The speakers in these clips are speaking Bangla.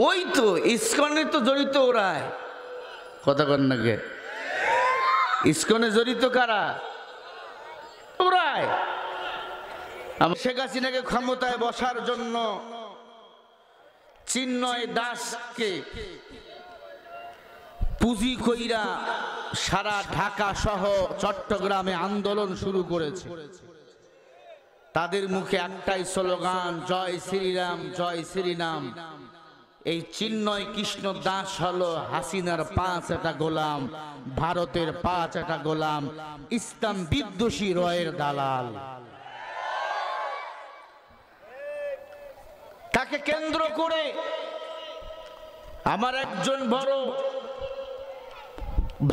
ওই তো ইসকনে তো জড়িত ওরাই, কথা কন না কে? ইসকনে জড়িত কারা? ওরাই। শেখ হাসিনাকে ক্ষমতায় বসার জন্য চিন্ময় দাসকে পুঁজি কইরা সারা ঢাকা সহ চট্টগ্রামে আন্দোলন শুরু করেছে। তাদের মুখে একটাই স্লোগান, জয় শ্রীরাম, জয় শ্রীরাম। এই চিন্ময় কৃষ্ণ দাস হলো হাসিনার 5টা গোলাম, ভারতের 5টা গোলাম, ইসলাম বিদ্বেষী রয়ের দালাল। তাকে কেন্দ্র করে আমার একজন বড়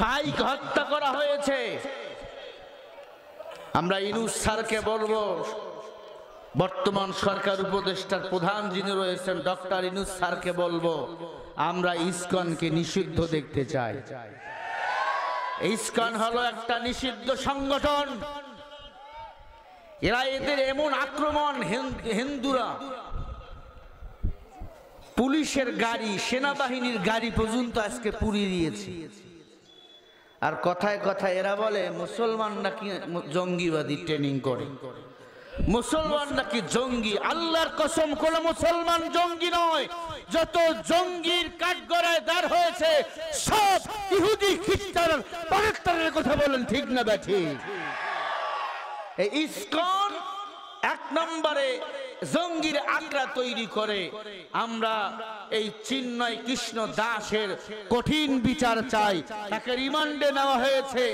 ভাইকে হত্যা করা হয়েছে। আমরা ইউনূস স্যারকে বলবো, বর্তমান সরকার উপদেষ্টার প্রধান যিনি রয়েছেন ডক্টর ইউনূস স্যারকে বলবো, আমরা ইসকনকে নিষিদ্ধ দেখতে চাই। ইসকন হলো একটা নিষিদ্ধ সংগঠন। এরা এদের এমন আক্রমণ, হিন্দুরা পুলিশের গাড়ি, সেনাবাহিনীর গাড়ি পর্যন্ত আজকে পুড়িয়ে দিয়েছে। আর কথায় কথায় এরা বলে মুসলমান নাকি জঙ্গিবাদী ট্রেনিং করে, মুসলমান নাকি জঙ্গি। আল্লাহর কসম, কোন মুসলমান জঙ্গি নয়। যত জঙ্গির কাঠগড়ায় দাঁড় হয়েছে সব ইহুদি খ্রিস্টান পাকিস্তানের কথা বলেন, ঠিক না ব্যাঠি? এই ইসকন 1 নম্বরে জঙ্গির আগ্রা তৈরি করে। আমরা এই চিন্ময় কৃষ্ণ দাসের কঠিন বিচার চাই। তাকে রিমান্ডে নেওয়া হয়েছে,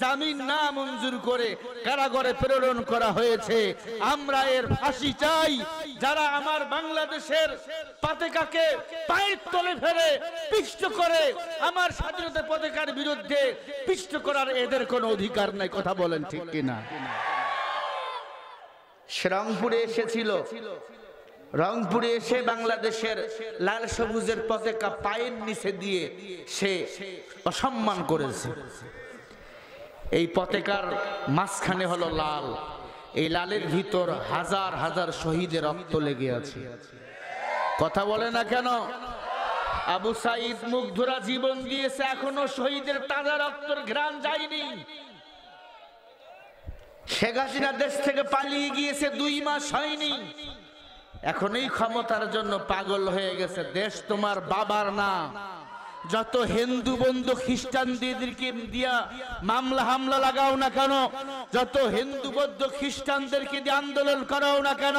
জামিন না মঞ্জুর করে কারাগারে প্রেরণ করা হয়েছে। আমরা এর ফাঁসি চাই। যারা আমার বাংলাদেশের পতাকাকে পায়ের তলে ফেলে পিষ্ট করে, আমার স্বাধীনতা পতাকার বিরুদ্ধে পিষ্ট করার এদের কোনো অধিকার নাই, কথা বলেন ঠিক কিনা? রংপুরে এসেছিল, রংপুরে এসে বাংলাদেশের লাল সবুজের পতাকা পায়ের নিচে দিয়ে সে অসম্মান করেছে। এই পতাকার মাঝখানে হলো লাল, এই লালের ভিতর হাজার হাজার শহীদের রক্ত লেগে আছে। কথা বলে না কেন? আবু সাঈদ মুগ্ধরা জীবন দিয়েছে, এখনো শহীদের তাজা রক্তের ঘ্রাণ যায়নি। শেখ হাসিনা দেশ থেকে পালিয়ে গিয়েছে, 2 মাস হয়নি, এখন এই ক্ষমতার জন্য পাগল হয়ে গেছে। দেশ তোমার বাবার না। যত হিন্দু বন্ধু খ্রিস্টানদেরকে দিয়া মামলা হামলা লাগাও না কেন, যত হিন্দু বৌদ্ধ খ্রিস্টানদেরকে দিয়ে আন্দোলন করাও না কেন,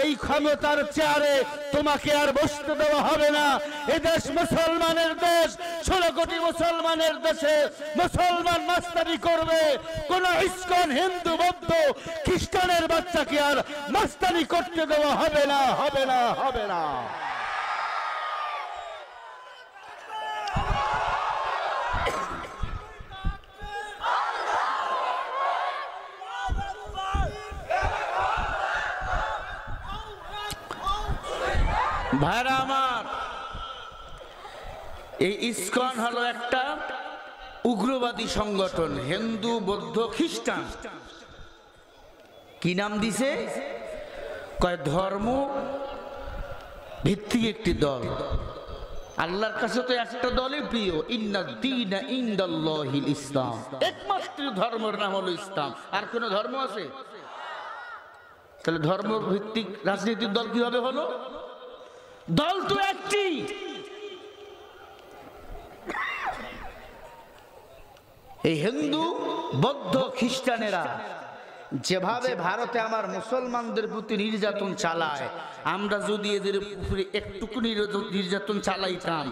এই ক্ষমতার চেয়ারে তোমাকে আর বসতে দেওয়া হবে না। এদেশ মুসলমানের দেশ, 16 কোটি মুসলমানের দেশে মুসলমান মাস্তানি করবে। কোন ইসকন হিন্দু বৌদ্ধ খ্রিস্টানের বাচ্চাকে আর মাস্তানি করতে দেওয়া হবে না, হবে না, হবে না। ভাইরা আমার, এই ইসকন হলো একটা উগ্রবাদী সংগঠন, হিন্দু বৌদ্ধ খ্রিস্টান। কি নাম দিছে? কয় ধর্ম ভিত্তিক একটি দল। আল্লাহর কাছে তো একটা দলই প্রিয়, ইন্নাদ-দীনা ইনদাল্লাহিল ইসলাম। একমাত্র ধর্মের নাম হলো ইসলাম। আর কোন ধর্ম আছে? তাহলে ধর্ম ভিত্তিক রাজনৈতিক দল কিভাবে হলো? দল তো একটি। এই হিন্দু বৌদ্ধ খ্রিস্টানেরা যেভাবে ভারতে আমার মুসলমানদের প্রতি নির্যাতন চালায়, আমরা যদি এদের উপরে একটুকু নির্যাতন চালাইতাম,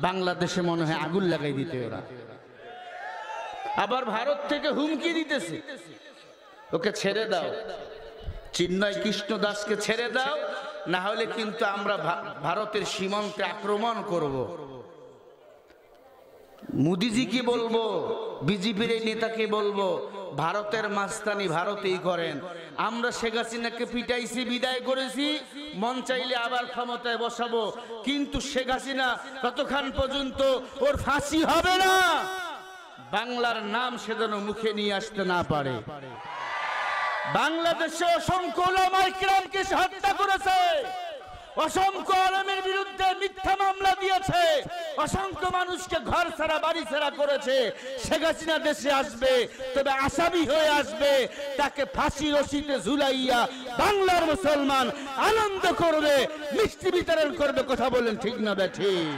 বাংলাদেশে মনে হয় আগুন লাগাই দিতে ওরা। আবার ভারত থেকে হুমকি দিতেছে, ওকে ছেড়ে দাও, চিন্ময় কৃষ্ণ দাসকে ছেড়ে দাও, না হলে কিন্তু আমরা ভারতের সীমান্তে আক্রমণ করব। মোদিজিকে বলবো, বিজেপির এই নেতাকে বলবো, ভারতের মাস্তানি ভারতেই করেন। আমরা শেখ হাসিনাকে পিটাইছি, বিদায় করেছি, মন চাইলে আবার ক্ষমতায় বসাবো, কিন্তু শেখ হাসিনা ততক্ষণ পর্যন্ত ওর ফাঁসি হবে না, বাংলার নাম সে যেন মুখে নিয়ে আসতে না পারে। বাংলাদেশে অসংখ্য উলামায়ে কিরামকে হত্যা করেছে, অসংখ্য আলেমের বিরুদ্ধে মিথ্যা মামলা দিয়েছে, অসংখ্য মানুষকে ঘর ছাড়া বাড়ি ছাড়া করেছে। শেখ হাসিনা দেশে আসবে, তবে আসামি হয়ে আসবে, তাকে ফাঁসি রশিতে ঝুলাইয়া বাংলার মুসলমান আনন্দ করবে, মিষ্টি বিতরণ করবে। কথা বলেন ঠিক না বেঠিক?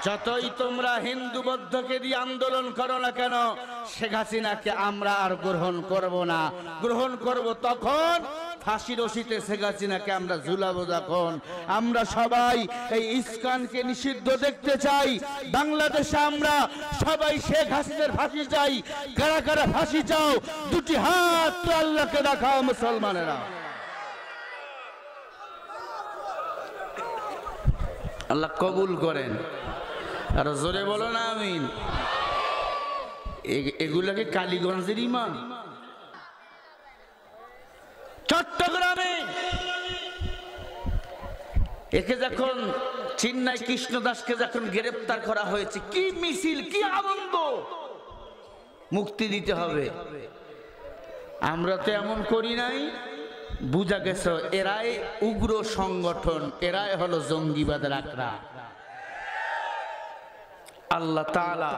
যতই তোমরা হিন্দু বৌদ্ধকে দিয়ে আন্দোলন করো না কেন, শেখ হাসিনাকে আমরা আর গ্রহণ করব না। গ্রহণ করব তখন ফাঁসি রশিতে শেখ হাসিনাকে আমরা ঝুলাবো যখন। আমরা সবাই এই ইস্কনকে নিষিদ্ধ দেখতে চাই। বাংলাদেশে আমরা সবাই শেখ হাসিনার ফাঁসি চাই। কারা কারা ফাঁসি চাও? দুটি হাত তো আল্লাহকে দেখাও মুসলমানেরা। আল্লাহ কবুল করেন। আর জোরে বলো না আমিন। এগুলাকে কালীগঞ্জের ইমাম। চট্টগ্রামে একে যখন চিন্নাই কৃষ্ণ দাসকে যখন গ্রেফতার করা হয়েছে, কি মিছিল, কি আনন্দ! মুক্তি দিতে হবে। আমরা তো এমন করি নাই। বুঝা গেছে এরাই উগ্র সংগঠন, এরাই হলো জঙ্গিবাদের আকড়া। আল্লাহ তাআলা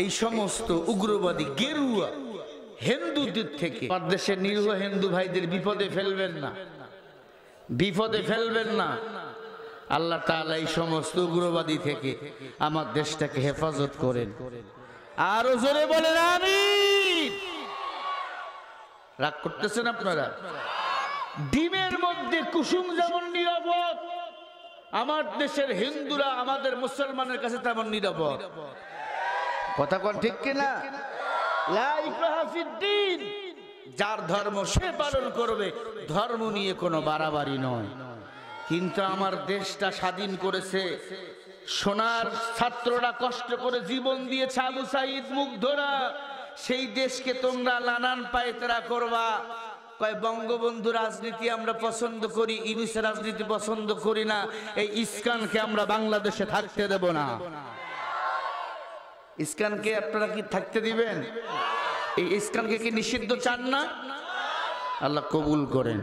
এই সমস্ত উগ্রবাদী গেরুয়া হিন্দুদের থেকে দেশের নিরীহ হিন্দু ভাইদের বিপদে ফেলবেন না, বিপদে ফেলবেন না। আল্লাহ তাআলা এই সমস্ত উগ্রবাদী থেকে আমার দেশটাকে হেফাজত করেন। আরো জোরে বলেন আমিন। রাগ করতেছেন আপনারা? ডিমের মধ্যে কুসুম যেমন নিরাপদ, আমার দেশের হিন্দুরা আমাদের মুসলমানের কাছে তেমন নিরাপদ। কথা কোন ঠিক কিনা? লা ইকরাহা ফিদ্দিন, যার ধর্ম সে পালন করবে, ধর্ম নিয়ে কোনো বাড়াবাড়ি নয়। কিন্তু আমার দেশটা স্বাধীন করেছে সোনার ছাত্ররা কষ্ট করে জীবন দিয়েছে, আবু সাইদ মুগ্ধরা। সেই দেশকে তোমরা নানান পায়তারা করবা। কয় বঙ্গবন্ধু রাজনীতি আমরা পছন্দ করি, ইউনূসের রাজনীতি পছন্দ করি না। এই ইস্কনকে আমরা বাংলাদেশে থাকতে দেব না। ইস্কনকে আপনারা কি থাকতে দিবেন? এই ইস্কনকে কি নিষিদ্ধ চান না? আল্লাহ কবুল করেন।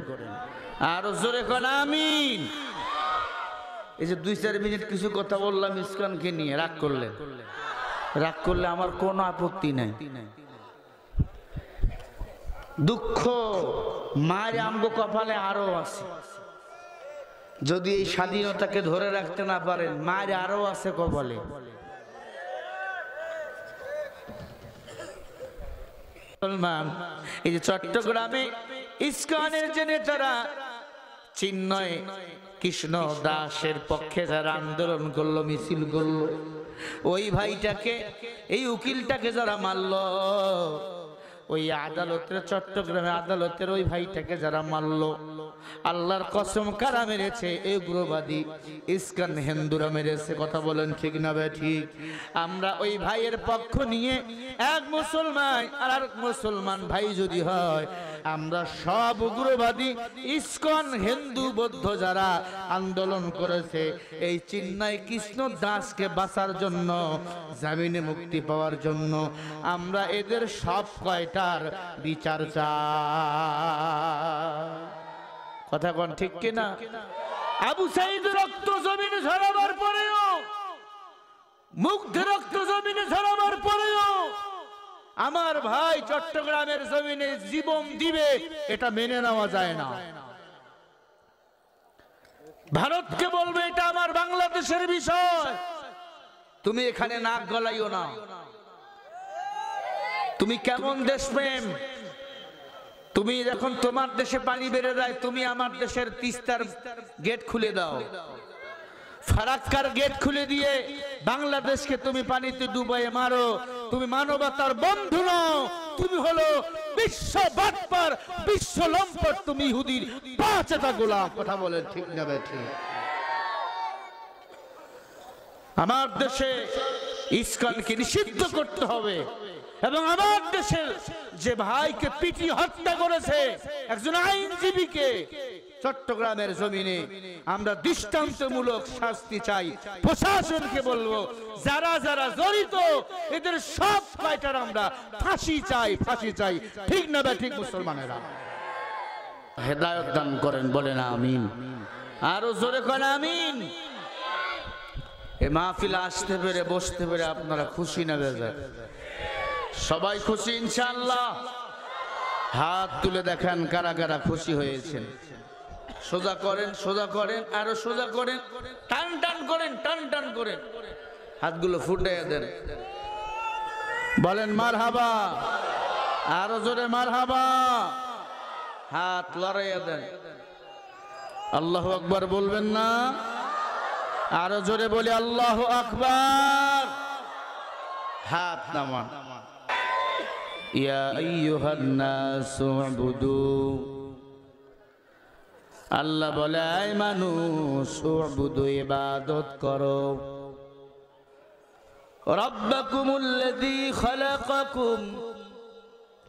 আরো জোরে কোন আমিন। এই যে 2-4 মিনিট কিছু কথা বললাম ইস্কনকে নিয়ে, রাগ করলেন? রাগ করলে আমার কোনো আপত্তি নাই। দুঃখ মায়ের আমগো কপালে আরো আছে। যদি এই স্বাধীনতাকে ধরে রাখতে না পারেন, মায়ের আরো আছে কপালে। এই যে চট্টগ্রামে ইস্কনের যে নেতারা চিন্ময় কৃষ্ণ দাসের পক্ষে যারা আন্দোলন করলো, মিছিল করলো, ওই ভাইটাকে, এই উকিলটাকে যারা মারলো, ওই আদালতের, চট্টগ্রামে আদালতের ওই ভাইটাকে যারা মারলো, আল্লাহর কসম কারা মেরেছে? এই উগ্রবাদী ইস্কন হিন্দুরা মেরেছে। কথা বলেন ঠিক না ভাই ঠিক? আমরা ওই ভাইয়ের পক্ষ নিয়ে, এক মুসলমান আর এক মুসলমান ভাই যদি হয়, আমরা সব উগ্রবাদী ইস্কন হিন্দু বৌদ্ধ যারা আন্দোলন করেছে এই চিন্ময় কৃষ্ণ দাসকে বাঁচার জন্য, জামিনে মুক্তি পাওয়ার জন্য, আমরা এদের সব কয়টার বিচার চাই। কথা কোন ঠিক কিনা? আবু সাইদ রক্ত জমিনে ঝরাবার পরেও, মুগ্ধ রক্ত জমিনে ঝরাবার পরেও আমার ভাই চট্টগ্রামের জমিনে জীবন দিবে, এটা মেনে নেওয়া যায় না। ভারতকে বলবে এটা আমার বাংলাদেশের বিষয়, তুমি এখানে নাক গলাইও না। তুমি কেমন দেশপ্রেম? তুমি যখন তোমার দেশে পানি বেড়ে যায়, তুমি আমার দেশের তিস্তার গেট খুলে দাও, ফারাক্কার গেট খুলে দিয়ে বাংলাদেশকে তুমি পানিতে ডুবাইয়ে মারো। তুমি মানবতার বন্ধু নও, তুমি হলো বিশ্ব বাটপার, বিশ্ব লম্পট, তুমি ইহুদির পাঁচটা গোলাম। কথা বলেন ঠিক না বেঠিক? আমার দেশে ইস্কনকে নিষিদ্ধ করতে হবে এবং আমার দেশের যে ভাইকে পিটিয়ে হত্যা করেছে একজন আইনজীবীকে, চট্টগ্রামের জমিনে আমরা দৃষ্টান্তমূলক শাস্তি চাই। প্রশাসনকে বলবো যারা যারা জড়িত এদের সব কয়টার আমরা ফাঁসি চাই, ফাঁসি চাই। ঠিক না ঠিক মুসলমানেরা? হেদায়েত দান করেন, বলেন আমিন। আরো জোরে করেন আমিন। এ মাহফিলে আসতে পেরে বসতে পেরে আপনারা খুশি না বেজার? সবাই খুশি ইনশাআল্লাহ? হাত তুলে দেখান কারা কারা খুশি হয়েছেন। সোজা করেন, সোজা করেন, আরো সোজা করেন, টান টান করেন, টান টান করেন, হাতগুলো ফুটাইয়া দেন, বলেন মারহাবা, আরো জোরে মারহাবা, হাত লড়াইয়া দেন। আল্লাহু আকবার বলবেন না? আরো জোরে বলি আল্লাহু আকবার। হাত নামান। ইয়া আইয়ুহান নাসু উবুদু, আল্লাহ বলে আয় মানুষ, উবুদু ইবাদত করো, রাব্বাকুমুল্লাযী খালাকাকুম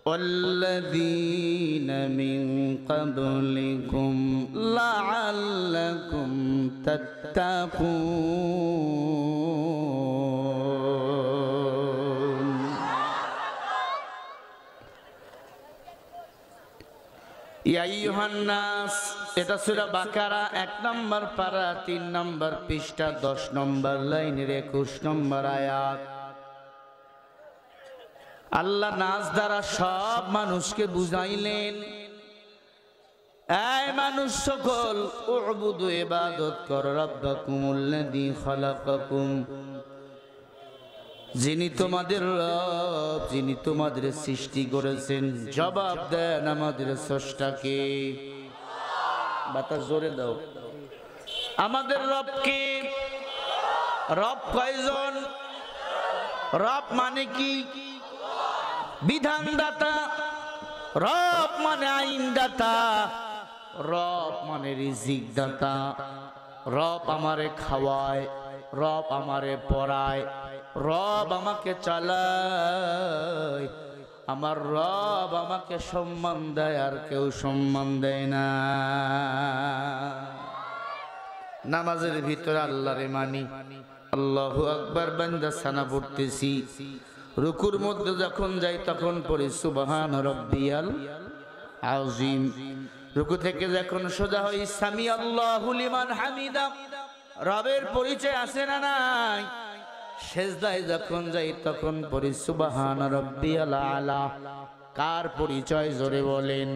والذين من قبلكم لعلكم تتقون। ইয়া আইয়ুহান নাস, এটা সূরা বাকারা 1 নম্বর পারা 3 নম্বর পৃষ্ঠা 10 নম্বর লাইনের 21 নম্বর আয়াত। আল্লাহ নাস দ্বারা সব মানুষকে বুঝাইলেন, এই মানুষ সকল, উবুদু ইবাদত করো, রাব্বাকুমুল্লাযী খালাকাকুম, যিনি তোমাদের রব, যিনি তোমাদের সৃষ্টি করেছেন। জবাব দেন আমাদের স্রষ্টাকে। বাতাস জোরে দাও। আমাদের রবকে। রব কয়জন? রব মানে কি? বিধানদাতা। রব মানে আইনদাতা। রব মানে রিজিক দাতা। রব আমারে খাওয়ায়, রব আমারে পড়ায়, রব আমাকে চালায়। আমার রব আমাকে সম্মান দেয়, আর কেউ সম্মান দেয় না। নামাজের ভিতরে আল্লাহরে মানি, আল্লাহু আকবার, বান্দা সানা পড়তেছি। রুকুর মধ্যে যখন যাই তখন পড়ি সুবহান রাব্বিয়াল আযীম। রুকু থেকে যখন সোজা হই সামি আল্লাহু লিমান হামিদা, রবের পরিচয় আছে না নাই? সেজদায় যখন যাই তখন পড়ি সুবহান রাব্বিয়াল আলা। কার পরিচয় জোরে বলেন?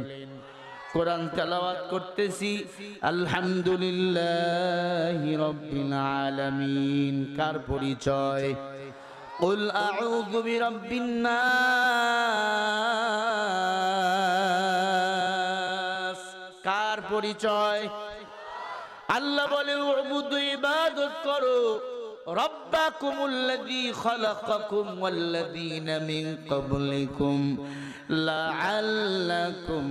কোরআন তেলাওয়াত করতেছি, আলহামদুলিল্লাহি রাব্বিল আলামিন। কার পরিচয়? কুল আউযু বিরাব্বিন নাস। কার পরিচয়? আল্লাহ বলে উবুদু ইবাদত করো, রাব্বাকুমুল্লাযী খালাকাকুম ওয়াল্লাযীনা মিন ক্বাবলিকুম লাআল্লাকুম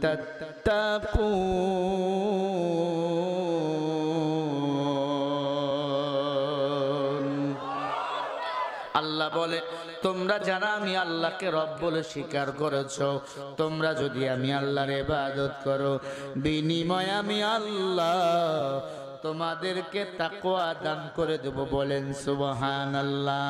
তাত্তাকুন। আল্লাহ বলে তোমরা যারা আমি আল্লাহকে রব বলে স্বীকার করেছো, তোমরা যদি আমি আল্লাহর ইবাদত করো, বিনিময়ে আমি আল্লাহ তোমাদেরকে তাকওয়া দান করে দেব। বলেন সুবহানাল্লাহ।